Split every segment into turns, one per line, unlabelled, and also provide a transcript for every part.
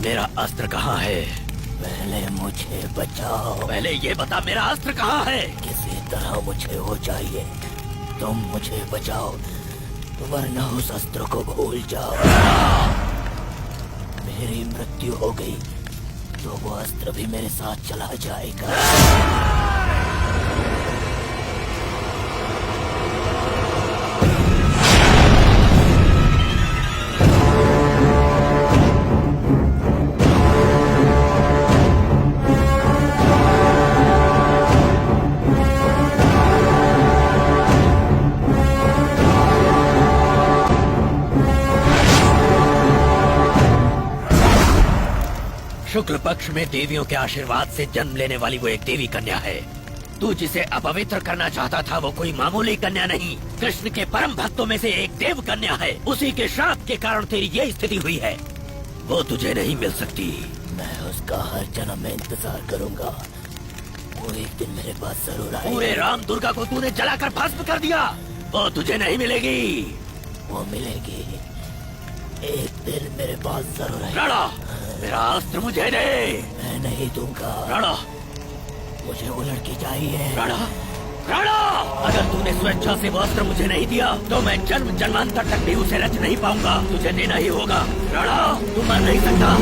मेरा अस्त्र कहाँ है?
पहले मुझे बचाओ।
पहले ये बता मेरा अस्त्र कहाँ है?
किसी तरह मुझे वो चाहिए। तुम मुझे बचाओ वरना उस अस्त्र को भूल जाओ। मेरी मृत्यु हो गई तो वो अस्त्र भी मेरे साथ चला जाएगा।
शुक्ल पक्ष में देवियों के आशीर्वाद से जन्म लेने वाली वो एक देवी कन्या है। तू जिसे अपवित्र करना चाहता था वो कोई मामूली कन्या नहीं, कृष्ण के परम भक्तों में से एक देव कन्या है। उसी के श्राप के कारण तेरी ये स्थिति हुई है। वो तुझे नहीं मिल सकती।
मैं उसका हर जन्म में इंतजार करूंगा। वो एक दिन मेरे पास जरूर आएगी।
पूरे राम दुर्गा को तूने जलाकर भस्म कर दिया। वो तुझे नहीं मिलेगी।
वो मिलेगी, एक दिन मेरे पास जरूर आएगी।
लड़ा, मेरा अस्त्र मुझे दे।
मैं नहीं दूंगा।
लड़ा,
मुझे वो लड़की चाहिए।
लड़ा, लड़ा। अगर तूने स्वेच्छा से वो अस्त्र मुझे नहीं दिया तो मैं जन्म जन्मांतर तक भी उसे रच नहीं पाऊंगा। तुझे देना ही होगा। लड़ा, तू मर नहीं सकता।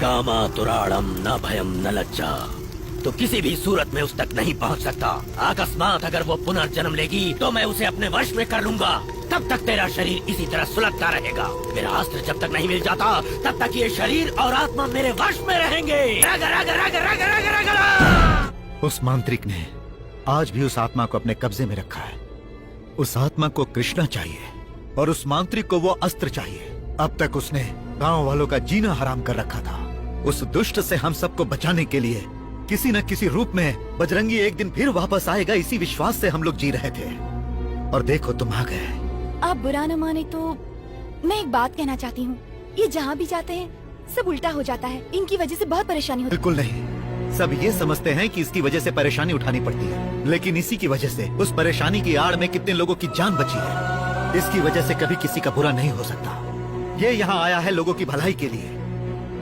कामा तुराड़म न भयम न लज्जा। तो किसी भी सूरत में उस तक नहीं पहुंच सकता। अकस्मात अगर वो पुनर्जन्म लेगी तो मैं उसे अपने वश में कर लूंगा। तब तक तेरा शरीर इसी तरह सुलगता रहेगा। मेरा अस्त्र जब तक नहीं मिल जाता तब तक ये शरीर और आत्मा मेरे वश में रहेंगे। रग रग रग रग रग रग रग।
उस मांत्रिक ने आज भी उस आत्मा को अपने कब्जे में रखा है। उस आत्मा को कृष्णा चाहिए और उस मांत्रिक को वो अस्त्र चाहिए। अब तक उसने गांव वालों का जीना हराम कर रखा था। उस दुष्ट से हम सबको बचाने के लिए किसी न किसी रूप में बजरंगी एक दिन फिर वापस आएगा, इसी विश्वास से हम लोग जी रहे थे। और देखो तुम आ गए।
आप बुरा न माने तो मैं एक बात कहना चाहती हूँ। ये जहाँ भी जाते हैं सब उल्टा हो जाता है। इनकी वजह से बहुत परेशानी होती है।
बिल्कुल नहीं, सब ये समझते हैं कि इसकी वजह से परेशानी उठानी पड़ती है, लेकिन इसी की वजह से उस परेशानी की आड़ में कितने लोगों की जान बची है। इसकी वजह से कभी किसी का बुरा नहीं हो सकता। ये यहाँ आया है लोगों की भलाई के लिए।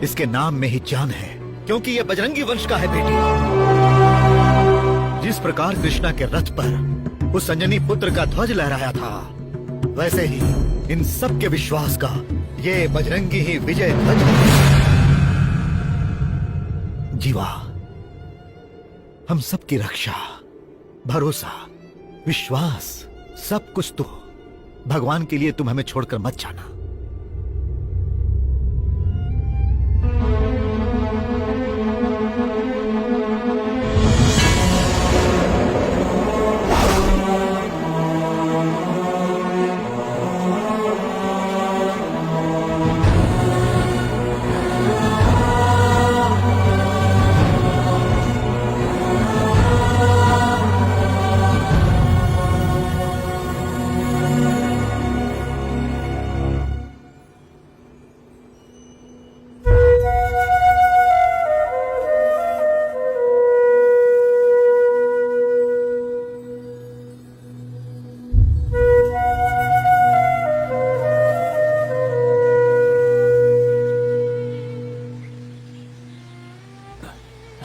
इसके नाम में ही जान है, क्योंकि ये बजरंगी वंश का है बेटी। जिस प्रकार कृष्णा के रथ पर उस अंजनी पुत्र का ध्वज लहराया था, वैसे ही इन सब के विश्वास का ये बजरंगी ही विजय ध्वज है। जीवा, हम सबकी रक्षा, भरोसा, विश्वास, सब कुछ तो भगवान के लिए तुम हमें छोड़कर मत जाना।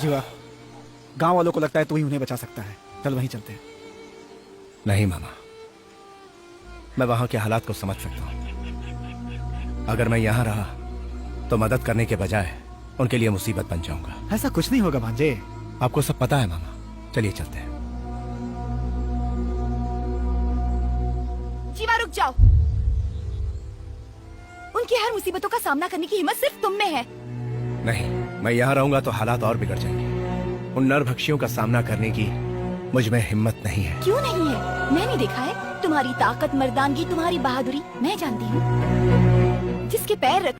जीवा, गांव वालों को लगता है तू ही उन्हें बचा सकता है। चल वहीं चलते हैं।
नहीं मामा, मैं वहां के हालात को समझ सकता हूं। अगर मैं यहां रहा तो मदद करने के बजाय उनके लिए मुसीबत बन जाऊंगा।
ऐसा कुछ नहीं होगा भांजे।
आपको सब पता है मामा। चलिए चलते हैं।
जीवा रुक जाओ। उनकी हर मुसीबतों का सामना करने की हिम्मत सिर्फ तुम में है।
नहीं, मैं यहाँ रहूंगा तो हालात और बिगड़ जाएंगे। उन नरभक्षियों का सामना करने की मुझ में हिम्मत नहीं है।
क्यों नहीं है? मैंने देखा है तुम्हारी ताकत, मर्दानगी, तुम्हारी बहादुरी मैं जानती हूँ। जिसके पैर